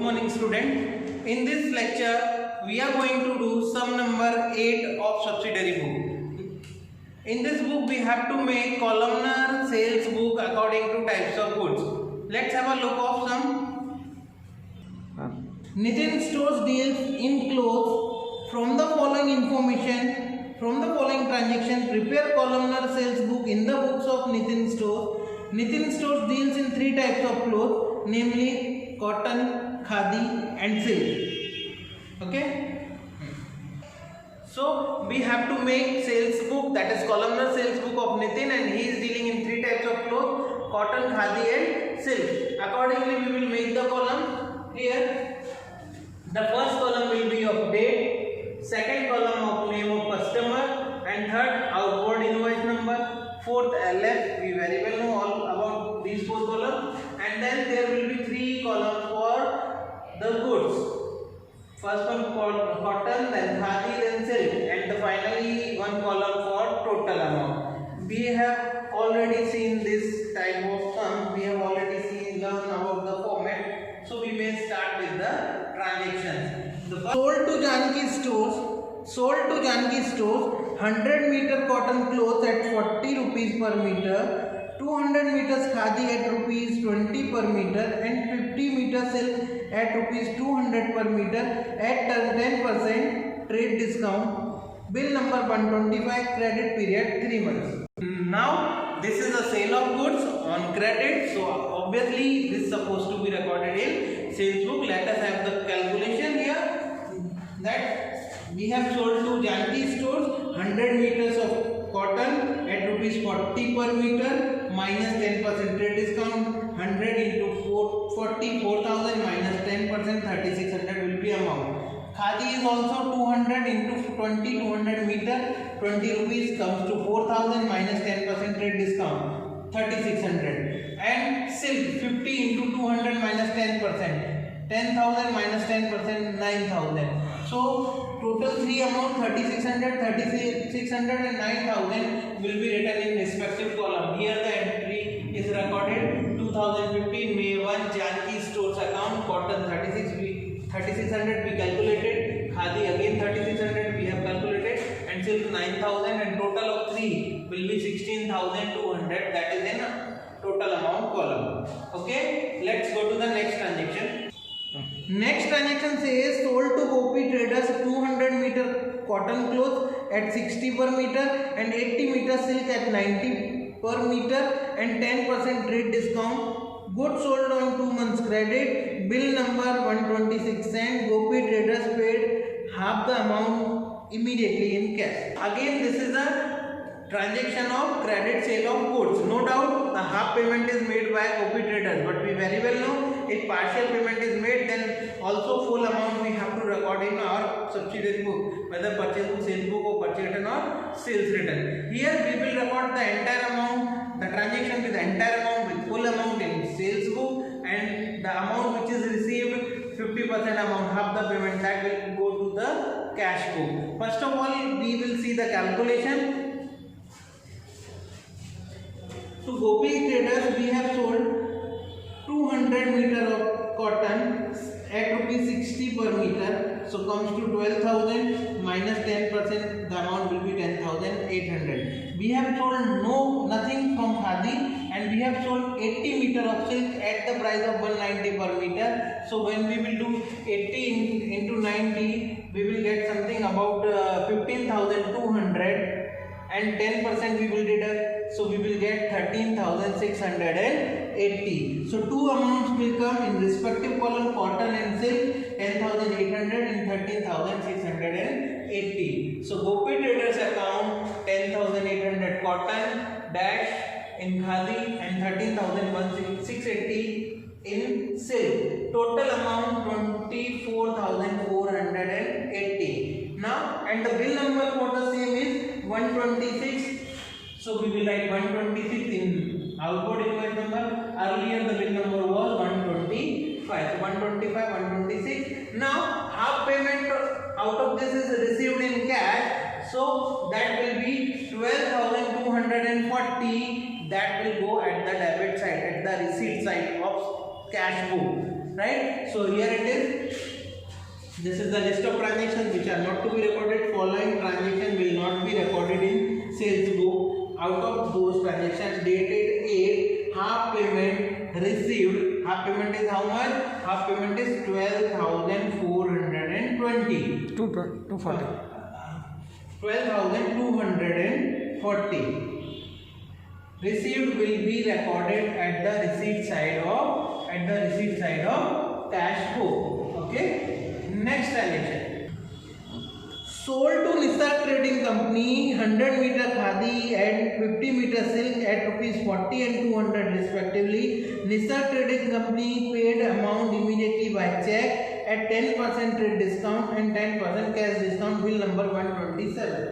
morning student. In this lecture we are going to do sum number 8 of subsidiary book. In this book we have to make columnar sales book according to types of goods. Let's have a look of some. Nitin stores deals in clothes. From the following information, from the following transaction, prepare columnar sales book in the books of Nitin stores. Nitin stores deals in 3 types of clothes, namely cotton, khadi and silk. Okay. So we have to make sales book, that is columnar sales book of Nitin, and he is dealing in 3 types of clothes, cotton, khadi and silk. Accordingly we will make the column here. The first column will be of date, second column of name of customer, and third outward invoice number. Fourth LF, we very well know all about these 4 columns, and then there will be 3 columns for the goods. First one called cotton, then khadi, then silk, and finally 1 column for total amount. We have already seen this type of sum. We have already learned about the format. So we may start with the transactions. The sold to Janki stores 100 meter cotton clothes at 40 rupees per meter, 200 meters khadi at rupees 20 per meter, and 50 meter silk at rupees 200 per meter at 10% trade discount. Bill number 125, credit period 3 months. Now this is a sale of goods on credit, so obviously this is supposed to be recorded in sales book. Let us have the calculation here. That we have sold to Janki stores 100 meters of cotton at rupees 40 per meter minus 10% trade discount. 100 into 40, 4,000 minus 10%, 3,600 will be amount. Khadi is also 200 into 20, 200 meter, 20 rupees comes to 4,000 minus 10% trade discount, 3,600. And silk 50 into 200 minus 10%, 10,000 minus 10%, 9,000. So total 3 amount 3,600, 3,600 and 9,000 will be written in respective column. Here the entry is recorded 2015 May 1 Janki stores account, cotton 3,600 we calculated, khadi again 3,600 we have calculated, and silk 9,000, and total of 3 will be 16,200. That is in total amount column. Okay, let's go to the next transaction. Next transaction says sold to Gopi traders 200 meter cotton clothes at 60 per meter and 80 meter silk at 90 per meter and 10% trade discount. Goods sold on 2 months credit. Bill number 126, and Gopi traders paid half the amount immediately in cash. Again this is a transaction of credit sale of goods. No doubt the half payment is made by Gopi traders, but we very well know if partial payment is made, then also full amount we have to record in our subsidiary book, whether purchase book, sales book or purchase return or sales return. Here we will record the entire amount, the transaction with the entire amount with full amount in sales book, and the amount which is received 50% amount, half the payment, that will go to the cash book. First of all we will see the calculation. To Gopi traders we have sold 200 meter of cotton at rupees 60 per meter, so comes to 12,000 minus 10%, the amount will be 10,800. We have sold nothing from khadi, and we have sold 80 meter of silk at the price of 190 per meter. So when we will do 80 into 90, we will get something about 15,200, and 10% we will deduct, so we will get 13,680. So 2 amounts will come in respective column, cotton and silk, 10,800 and 13,680. So Gopi traders account 10,800 cotton dash in khadi and 13,680 in silk. Total amount 24,480. Now, and the bill number for the same is 126. So we will write 126 in outward invoice number. Earlier the bill number was 125. So 125, 126. Now half payment out of this is received in cash. So that will be 12,240. That will go at the debit side, at the receipt side of cash book. right? So here it is. This is the list of transactions which are not to be recorded. Following transaction will not be recorded in sales book. Out of those transactions dated 8, half payment received. Half payment is how much? Half payment is 12,420. 240. 12,240. Received will be recorded at the receipt side of cash book. Okay. Next transaction. Sold to Nisar Trading Company 100 meter khadi and 50 meter silk at rupees 40 and 200 respectively. Nisar Trading Company paid amount immediately by check at 10% trade discount and 10% cash discount. Bill number 127.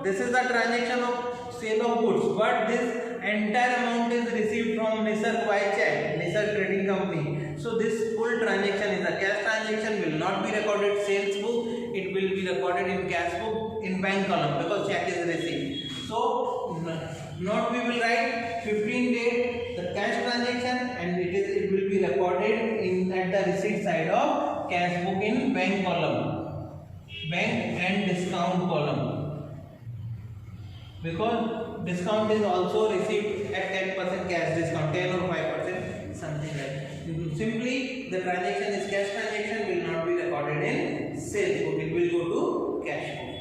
This is the transaction of sale of goods, but this entire amount is received from Nisar by check, Nisar Trading Company. So this full transaction is a cash transaction, will not be recorded sales book. It will be recorded in cash book in bank column because check is received. So note we will write 15 date the cash transaction, and it will be recorded in at the receipt side of cash book in bank column, bank and discount column, because discount is also received at 10% cash discount, 10 or 5%, something like that. Simply the transaction is cash transaction, will not be recorded in sales book, it will go to cash book.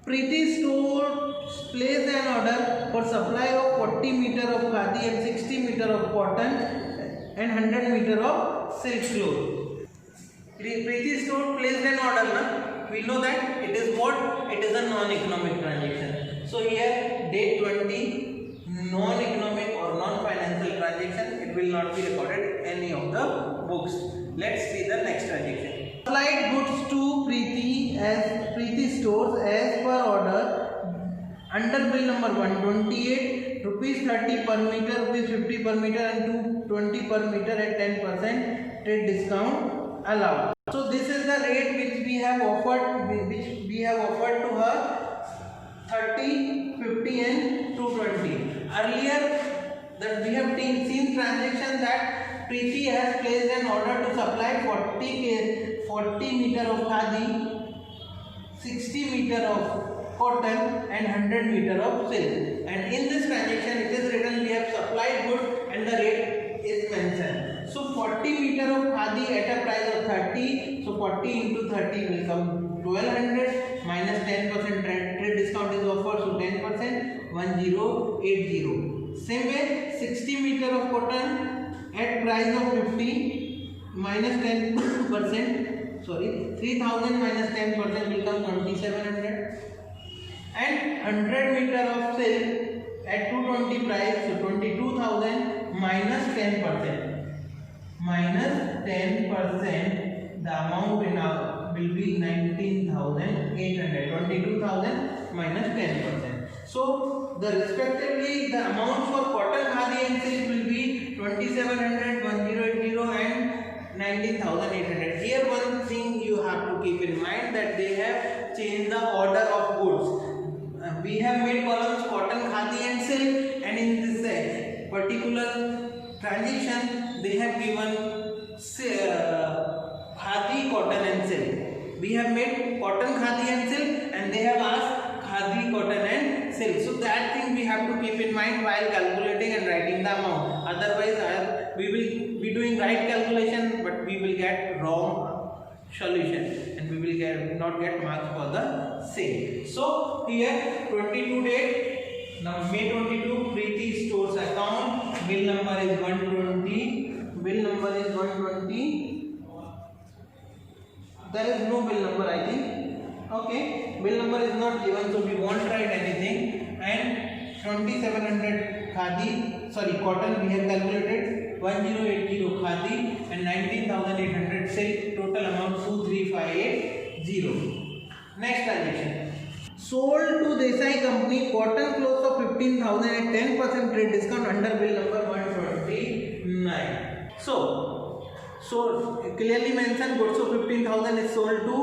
Preeti Stores placed an order for supply of 40 meter of khadi and 60 meter of cotton and 100 meter of silk cloth. Preeti Stores placed an order, na? We know that it is what? It is a non-economic transaction. So here date 20, non-economic or non-financial transaction, it will not be recorded any of the books. Let's see the next transaction. Supplied goods to Preeti Stores as per order under bill number 128, rupees 30 per meter, rupees 50 per meter and 220 per meter at 10% trade discount allowed. So this is the rate which we have offered to her, 30, 50 and 220. Earlier that we have seen transaction that Preeti has placed an order to supply 40 meter of khadi, 60 meter of cotton and 100 meter of silk. And in this transaction it is written we have supplied goods and the rate is mentioned. So 40 meter of khadi at a price of 30. So 40 into 30 will come 1200 minus 10% trade discount is offered. So 10%, 1080. Same way 60 meter of cotton at price of 50 minus 10%. Sorry, 3000 minus 10% will come 2700. And 100 meter of silk at 220 price. So 22,000 minus 10%. Minus 10%, the amount in our will be 19,800. 22,000 minus 10%. So the respectively the amount for cotton, khadi and silk will be 2,700, 1080 and 19,800. Here one thing you have to keep in mind that they have changed the order of goods. We have made columns cotton, khadi and silk, and in this particular transaction they have given khadi, cotton and silk. We have made cotton, khadi and silk, and they have asked khadi, cotton and silk. So that thing we have to keep in mind while calculating and writing the amount. Otherwise we will be doing right calculation but we will get wrong solution and we will not get marks for the same. So here 22 date, now May 22, Preeti Stores account, bill number is 120. Bill number is 120. There is no bill number, I think. Okay, bill number is not given, so we won't write anything. And 2700 khadi, sorry, cotton we have calculated 1080 khadi and 19,800 silk. Total amount 23,580. Next transaction. Sold to Desai Company cotton clothes of 15,000 at 10% trade discount under bill number 129. So clearly mentioned goods of 15,000 is sold to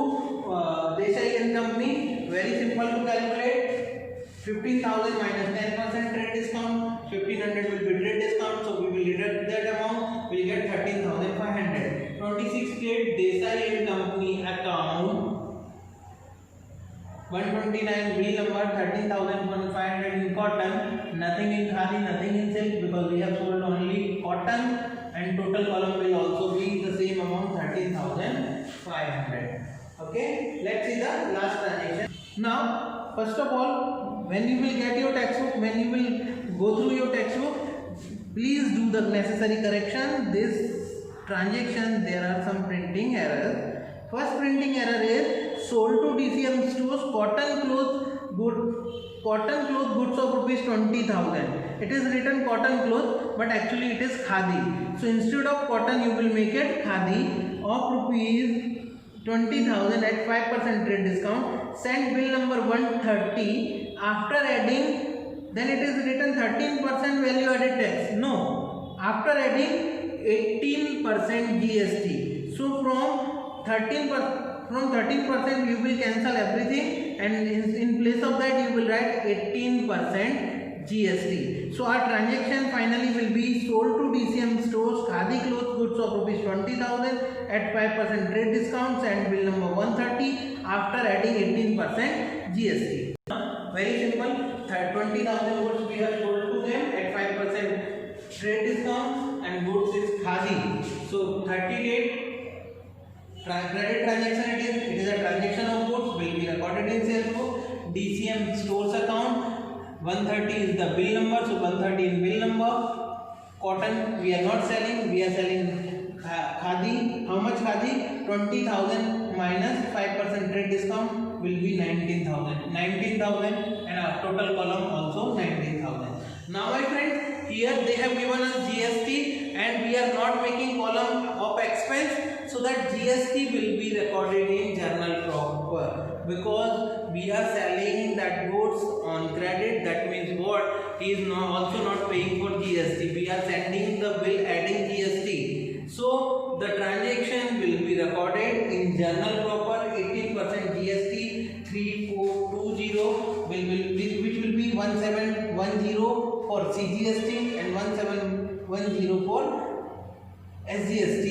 Desai and Company. Very simple to calculate. 15,000 minus 10% trade discount. 1500 will be trade discount, so we will deduct that amount. We will get 13,500. 26 Desai and Company account 129 bill number 13,500 in cotton, nothing in khadi, nothing in silk, because we have sold only cotton, and total column will also be the same amount 13,500. Okay, let's see the last transaction. Now first of all, when you will get your textbook, when you will go through your textbook, please do the necessary correction. This transaction, there are some printing errors. First printing error is sold to DCM stores cotton cloth goods of rupees 20,000. It is written cotton cloth, but actually it is khadi. So instead of cotton, you will make it khadi of rupees 20,000 at 5% trade discount. Send bill number 130. After adding, then it is written 13% value added tax. No, after adding 18% GST. So from 13% you will cancel everything, and in place of that you will write 18% GST. So our transaction finally will be sold to DCM stores khadi cloth goods of rupees 20,000 at 5% trade discounts, and bill number 130 after adding 18% GST. Very simple. 20,000 goods we have sold to them at 5% trade discount, and goods is khadi. So 30 date credit transaction it is a transaction of goods, will be recorded in sales book. DCM stores account 130 is the bill number, so 130 is bill number. Cotton we are not selling, we are selling khadi. How much khadi? 20,000 minus 5% trade discount will be 19,000, and our total column also 19,000. Now my friends, here they have given us GST, and we are not making column of expense, so that GST will be recorded in journal proper, because we are selling that goods on credit. That means what? He is also not paying for GST. We are sending the bill adding GST. So the transaction will be recorded in journal proper. 18% GST 3420 which will be 1710 for CGST and 1710 for SGST.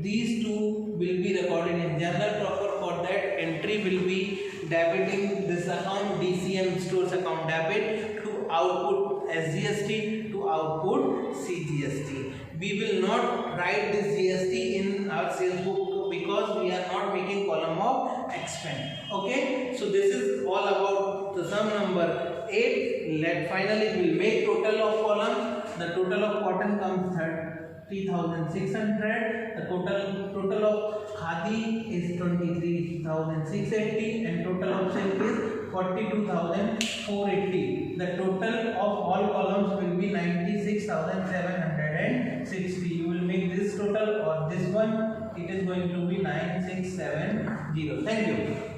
These two will be recorded in journal proper. For that, entry will be debiting this account, DCM stores account debit, to output SGST, to output CGST. We will not write this GST in our sales book, because we are not making column of expense. Okay, so this is all about the sum number 8. Finally we will make total of column. The total of cotton comes 3,600. The total of khadi is 23,680, and total of silk is 42,480. The total of all columns will be 96,760. You will make this total or this one. It is going to be 9670. Thank you.